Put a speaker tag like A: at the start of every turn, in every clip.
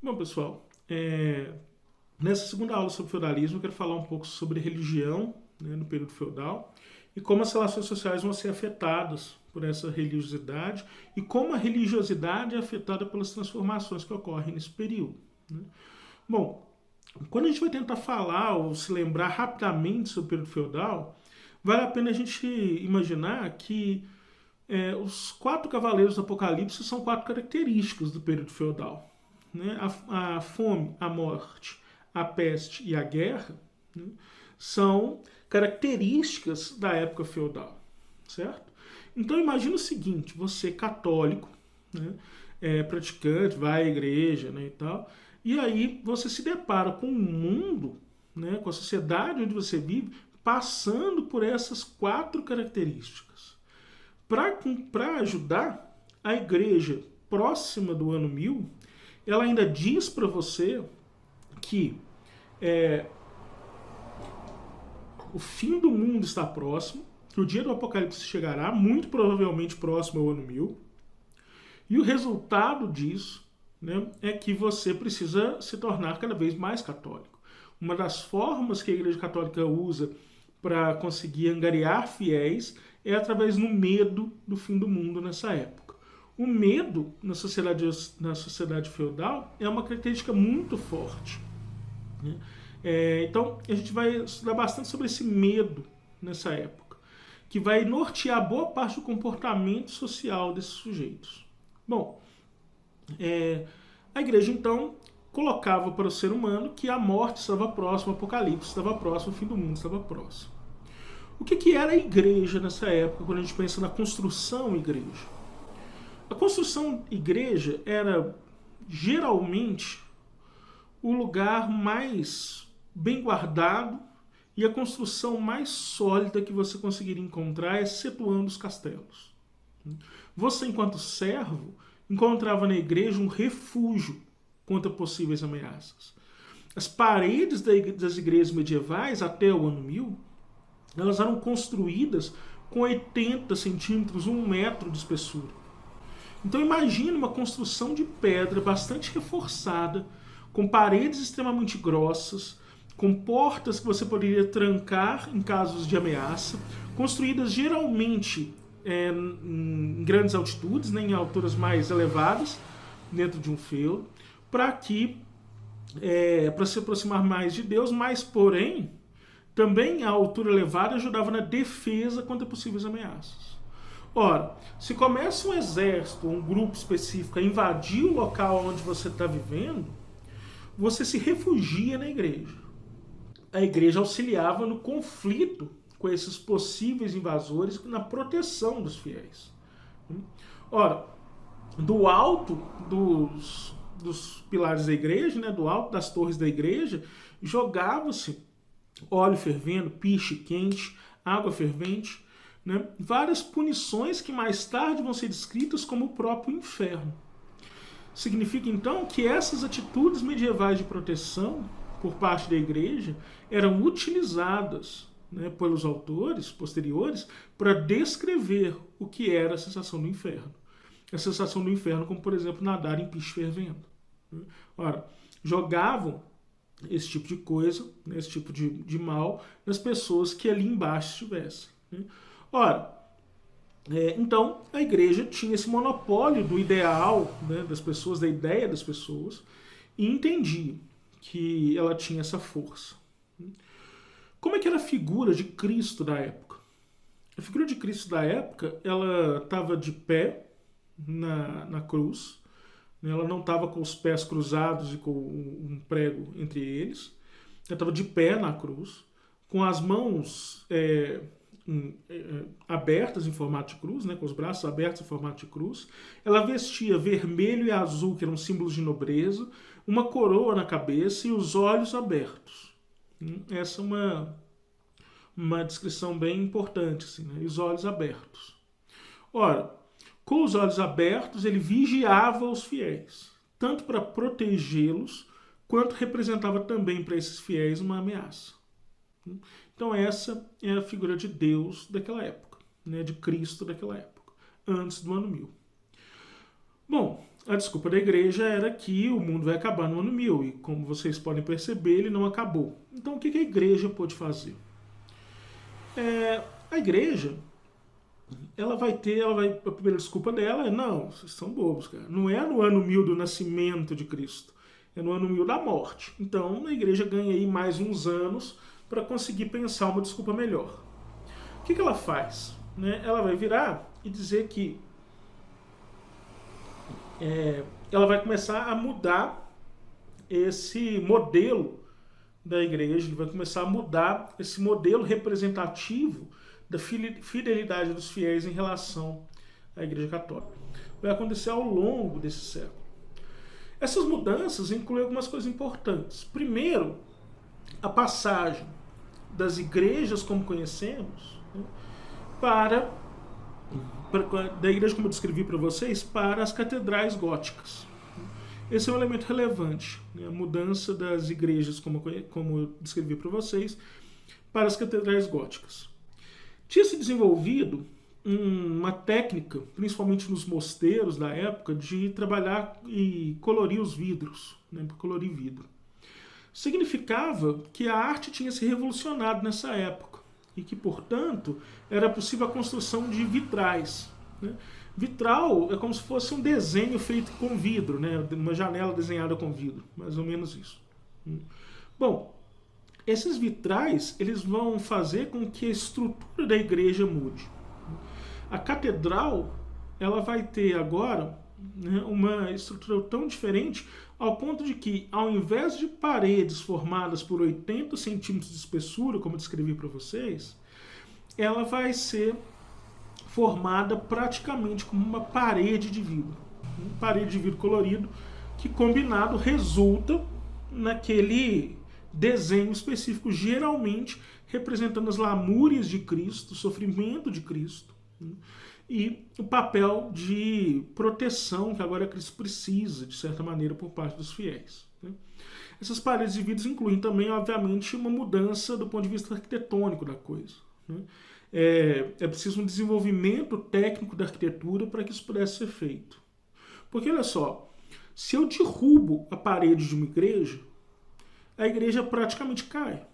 A: Bom, pessoal, nessa segunda aula sobre feudalismo, eu quero falar um pouco sobre religião, né, no período feudal e como as relações sociais vão ser afetadas por essa religiosidade e como a religiosidade é afetada pelas transformações que ocorrem nesse período, né? Bom, quando a gente vai tentar falar ou se lembrar rapidamente sobre o período feudal, vale a pena a gente imaginar que os quatro cavaleiros do Apocalipse são quatro características do período feudal, né? A fome, a morte, a peste e a guerra, né, são características da época feudal, certo? Então imagina o seguinte: você católico, né, praticante, vai à igreja, né, e tal, e aí você se depara com um mundo, né, com a sociedade onde você vive, passando por essas quatro características. Para ajudar, a igreja próxima do ano 1000, ela ainda diz para você que o fim do mundo está próximo, que o dia do Apocalipse chegará, muito provavelmente próximo ao ano 1000, e o resultado disso, né, é que você precisa se tornar cada vez mais católico. Uma das formas que a Igreja Católica usa para conseguir angariar fiéis é através do medo do fim do mundo nessa época. O medo na sociedade feudal é uma característica muito forte, né? Então a gente vai estudar bastante sobre esse medo nessa época, que vai nortear boa parte do comportamento social desses sujeitos. Bom, a igreja então colocava para o ser humano que a morte estava próxima, o apocalipse estava próximo, o fim do mundo estava próximo. O que era a igreja nessa época, quando a gente pensa na construção igreja? A construção igreja era geralmente o lugar mais bem guardado e a construção mais sólida que você conseguiria encontrar, excetuando os castelos. Você, enquanto servo, encontrava na igreja um refúgio contra possíveis ameaças. As paredes das igrejas medievais, até o ano 1000, elas eram construídas com 80 centímetros, 1 metro de espessura. Então imagine uma construção de pedra bastante reforçada, com paredes extremamente grossas, com portas que você poderia trancar em casos de ameaça, construídas geralmente em grandes altitudes, né, em alturas mais elevadas, dentro de um feudo, para se aproximar mais de Deus, mas porém também a altura elevada ajudava na defesa contra possíveis ameaças. Ora, se começa um exército, um grupo específico a invadir o local onde você está vivendo, você se refugia na igreja. A igreja auxiliava no conflito com esses possíveis invasores, na proteção dos fiéis. Ora, do alto dos pilares da igreja, né, do alto das torres da igreja, jogava-se óleo fervendo, piche quente, água fervente, né, várias punições que mais tarde vão ser descritas como o próprio inferno. Significa então que essas atitudes medievais de proteção por parte da igreja eram utilizadas, né, pelos autores posteriores para descrever o que era a sensação do inferno. A sensação do inferno, como por exemplo nadar em piche fervendo. Ora, jogavam esse tipo de coisa, né, esse tipo de mal nas pessoas que ali embaixo estivessem, né? Ora, então a igreja tinha esse monopólio do ideal, né, das pessoas, da ideia das pessoas, e entendia que ela tinha essa força. Como é que era a figura de Cristo da época? A figura de Cristo da época, ela estava de pé na cruz, né? Ela não estava com os pés cruzados e com um prego entre eles. Ela estava de pé na cruz, com as mãos abertas em formato de cruz, né, com os braços abertos em formato de cruz. Ela vestia vermelho e azul, que eram símbolos de nobreza, uma coroa na cabeça e os olhos abertos. Essa é uma descrição bem importante, assim, né? Os olhos abertos. Ora, com os olhos abertos, ele vigiava os fiéis, tanto para protegê-los, quanto representava também para esses fiéis uma ameaça. Então essa é a figura de Deus daquela época, né, de Cristo daquela época, antes do ano 1000. Bom, a desculpa da igreja era que o mundo vai acabar no ano 1000, e como vocês podem perceber, ele não acabou. Então o que a igreja pôde fazer? A igreja, a primeira desculpa dela é, não, vocês são bobos, cara. Não é no ano 1000 do nascimento de Cristo, é no ano 1000 da morte. Então a igreja ganha aí mais uns anos para conseguir pensar uma desculpa melhor. O que ela faz? Ela vai virar e dizer que ela vai começar a mudar esse modelo da igreja, vai começar a mudar esse modelo representativo da fidelidade dos fiéis em relação à igreja católica. Vai acontecer ao longo desse século. Essas mudanças incluem algumas coisas importantes. Primeiro, a passagem das igrejas como conhecemos, da igreja como eu descrevi para vocês, para as catedrais góticas. Esse é um elemento relevante, a mudança das igrejas, como eu descrevi para vocês, para as catedrais góticas. Tinha se desenvolvido uma técnica, principalmente nos mosteiros da época, de trabalhar e colorir os vidros, colorir vidro. Significava que a arte tinha se revolucionado nessa época e que, portanto, era possível a construção de vitrais. Vitral é como se fosse um desenho feito com vidro, uma janela desenhada com vidro, mais ou menos isso. Bom, esses vitrais eles vão fazer com que a estrutura da igreja mude. A catedral ela vai ter agora uma estrutura tão diferente ao ponto de que, ao invés de paredes formadas por 80 centímetros de espessura, como eu descrevi para vocês, ela vai ser formada praticamente como uma parede de vidro. Uma parede de vidro colorido que, combinado, resulta naquele desenho específico, geralmente representando as lamúrias de Cristo, o sofrimento de Cristo, e o papel de proteção que agora Cristo precisa, de certa maneira, por parte dos fiéis. Essas paredes de vidro incluem também, obviamente, uma mudança do ponto de vista arquitetônico da coisa. É preciso um desenvolvimento técnico da arquitetura para que isso pudesse ser feito. Porque, olha só, se eu derrubo a parede de uma igreja, a igreja praticamente cai.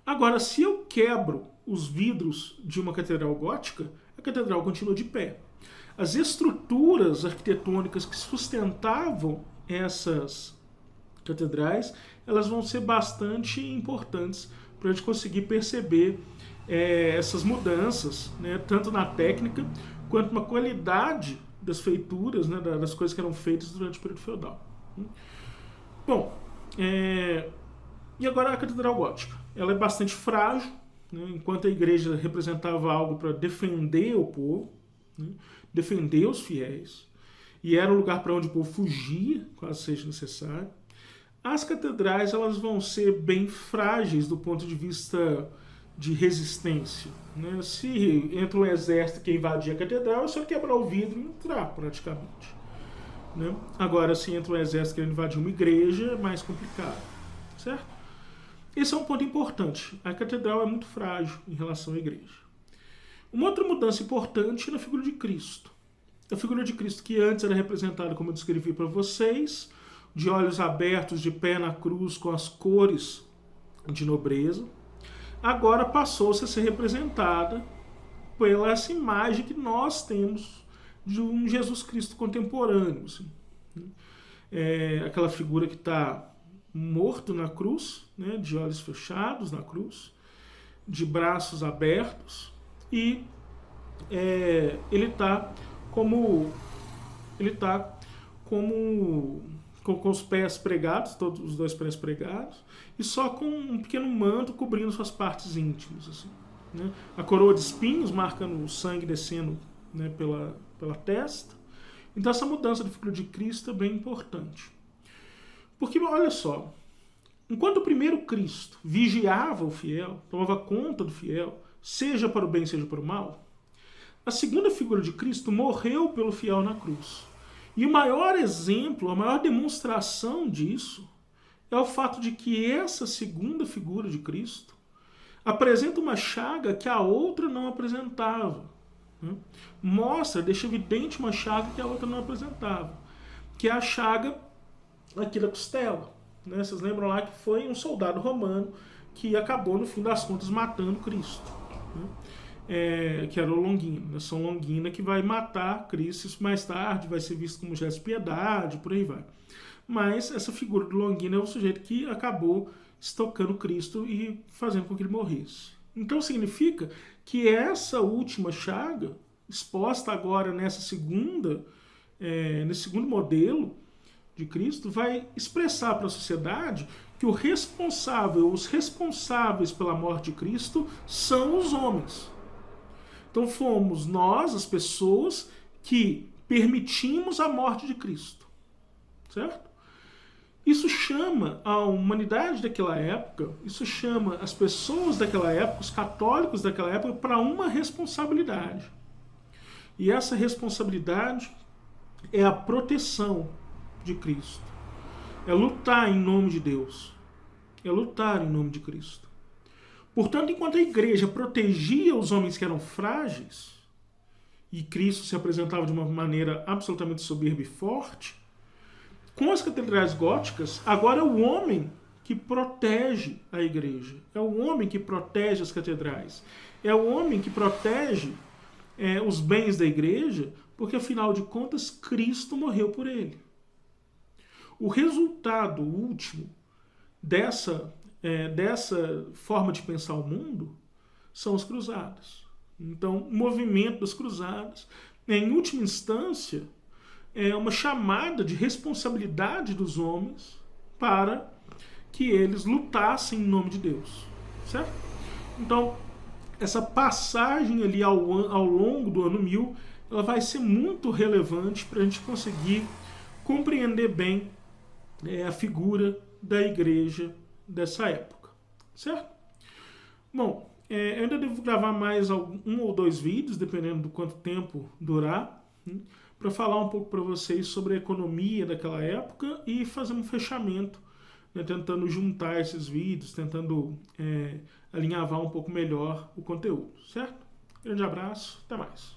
A: Agora, se eu quebro os vidros de uma catedral gótica, a catedral continua de pé. As estruturas arquitetônicas que sustentavam essas catedrais, elas vão ser bastante importantes para a gente conseguir perceber essas mudanças, tanto na técnica quanto na qualidade das feituras, das coisas que eram feitas durante o período feudal. Bom, e agora a catedral gótica. Ela é bastante frágil, enquanto a igreja representava algo para defender o povo, defender os fiéis, e era um lugar para onde o povo fugia, caso seja necessário. As catedrais elas vão ser bem frágeis do ponto de vista de resistência. Se entra um exército que invadir a catedral, é só quebrar o vidro e entrar, praticamente. Agora, se entra um exército que invadir uma igreja, é mais complicado. Certo? Esse é um ponto importante. A catedral é muito frágil em relação à igreja. Uma outra mudança importante é na figura de Cristo. A figura de Cristo que antes era representada, como eu descrevi para vocês, de olhos abertos, de pé na cruz, com as cores de nobreza, agora passou-se a ser representada pela essa imagem que nós temos de um Jesus Cristo contemporâneo. Assim. Aquela figura que está morto na cruz, de olhos fechados na cruz, de braços abertos, e ele está com os pés pregados, todos os dois pés pregados, e só com um pequeno manto cobrindo suas partes íntimas. Assim, A coroa de espinhos marcando o sangue descendo pela testa. Então essa mudança de figura de Cristo é bem importante. Porque, olha só, enquanto o primeiro Cristo vigiava o fiel, tomava conta do fiel, seja para o bem, seja para o mal, a segunda figura de Cristo morreu pelo fiel na cruz. E o maior exemplo, a maior demonstração disso é o fato de que essa segunda figura de Cristo apresenta uma chaga que a outra não apresentava. Mostra, deixa evidente uma chaga que a outra não apresentava. que é a chaga aqui da costela. Né? Vocês lembram lá que foi um soldado romano que acabou, no fim das contas, matando Cristo. Né? Que era o Longina, São Longina, que vai matar Cristo. Isso mais tarde vai ser visto como gesto de piedade, por aí vai. Mas essa figura do Longina é o sujeito que acabou estocando Cristo e fazendo com que ele morresse. Então significa que essa última chaga, exposta agora nesse segundo modelo de Cristo, vai expressar para a sociedade que os responsáveis pela morte de Cristo são os homens. Então fomos nós, as pessoas, que permitimos a morte de Cristo. Certo? Isso chama a humanidade daquela época, isso chama as pessoas daquela época, os católicos daquela época, para uma responsabilidade. E essa responsabilidade é a proteção de Cristo. É lutar em nome de Deus. É lutar em nome de Cristo. Portanto, enquanto a igreja protegia os homens que eram frágeis, e Cristo se apresentava de uma maneira absolutamente soberba e forte, com as catedrais góticas, agora é o homem que protege a igreja. É o homem que protege as catedrais. É o homem que protege os bens da igreja, porque afinal de contas Cristo morreu por ele. O resultado último dessa forma de pensar o mundo são as cruzadas. Então, o movimento das cruzadas, em última instância, é uma chamada de responsabilidade dos homens para que eles lutassem em nome de Deus. Certo? Então, essa passagem ali ao longo do ano 1000, ela vai ser muito relevante para a gente conseguir compreender bem a figura da igreja dessa época. Certo? Bom, eu ainda devo gravar mais um ou dois vídeos, dependendo do quanto tempo durar, para falar um pouco para vocês sobre a economia daquela época e fazer um fechamento, né, tentando juntar esses vídeos, tentando alinhavar um pouco melhor o conteúdo, certo? Grande abraço, até mais.